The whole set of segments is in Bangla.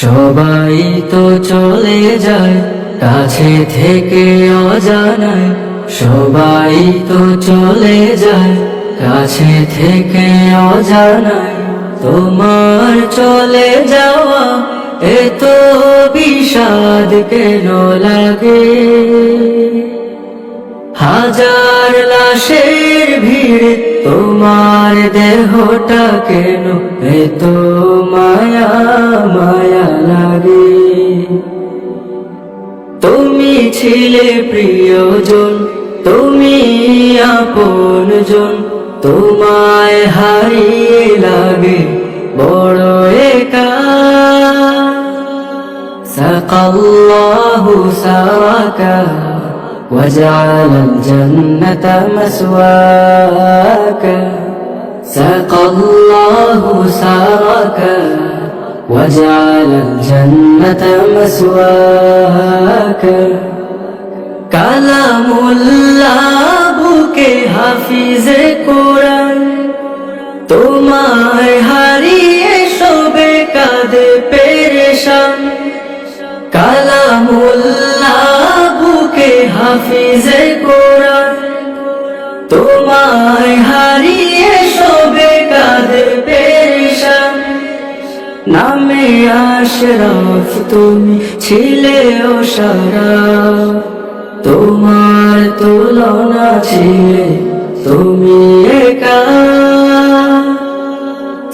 সবাই তো চলে যায় কাছে থেকে অজানায়, সবাই তো চলে যায় কাছে থেকে অজানায়। তোমার চলে যাওয়া এত বিষাদ কেন লাগে? হাজার লাশের ভিড়ে তোমার দেহটা কেন এত মায়া মায়া লাগে? তুমি ছিলে প্রিয়জন, তুমি আপনজন, তোমায় হারিয়ে লাগে বড় একা। সাকাল্লাহু সাওয়াকা وجعل الجنة مسواك، سقى الله سعاك وجعل الجنة مسواك। কালামুল্লাহ বুকে হাফিজে কোরআন, তোমায় হারিয়ে সবে কাঁদে পেরেশান। কালামুল্লাহ বুকে হাফিজে কোরআন, তোমায় হারিয়ে সবে কাঁদে পেরেশান। নামে আশরাফ তুমি ছিলে ওশারাফ, তোমার তুলনা ছিলে তুমি একা।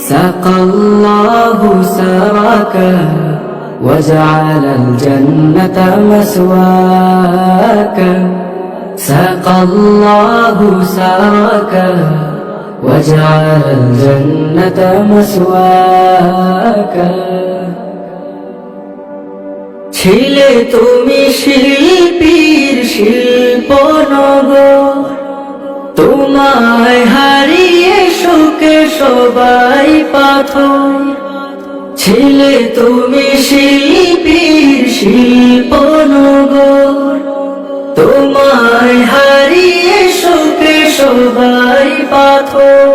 সাকাল্লাহু সাওয়াকা وجعل الجنة مسواك، سقى الله سعاك وجعل الجنة مسواك। ছিলে তুমি শিল্পীর শিল্পনগর, তোমায় হারিয়ে শোকে সবাই পাথর। ছিলে তুমি শিল্পীর শিল্পনগর, তোমায় হারিয়ে শোকে সবাই পাথর।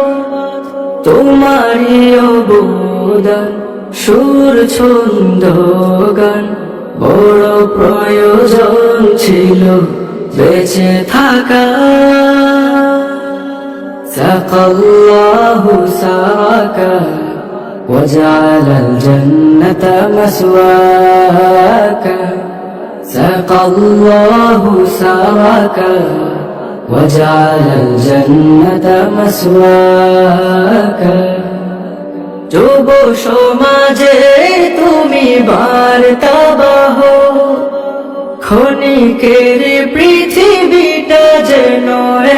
তোমারই অবদান সুর ছন্দ গান বড় প্রয়োজন ছিল বেঁচে থাকা। সাকাল্লাহু সাওয়াকা وجعل الجنة مسواك، سقى الله سعاك وجعل الجنة مسواك। যুব সমাজে তুমি বার্তাবাহ, ক্ষণিকের পৃথিবীটা যেন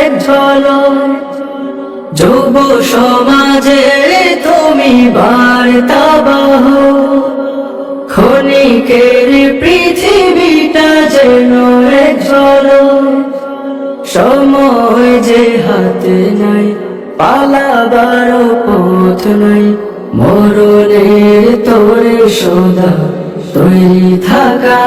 এক ঝলক। যুব সমাজে তুমি বার্তাবাহ, ক্ষণিকের পৃথিবীটা যেন এক ঝলক। সময় যে হাতে নাই, পালাবার পথ নাই, মরণের তোরে সদা তৈরি থাকা।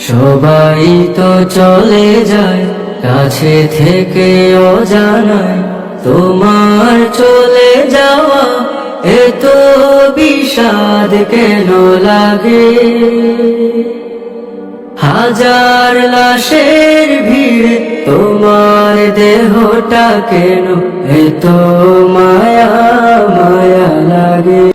সবাই তো চলে যায় কাছে থেকে অজানায়, তোমার চলে যাওয়া এত বিষাদ কেন লাগে? হাজার লাশের ভিড়ে তোমার দেহটা কেন এত মায়া মায়া লাগে?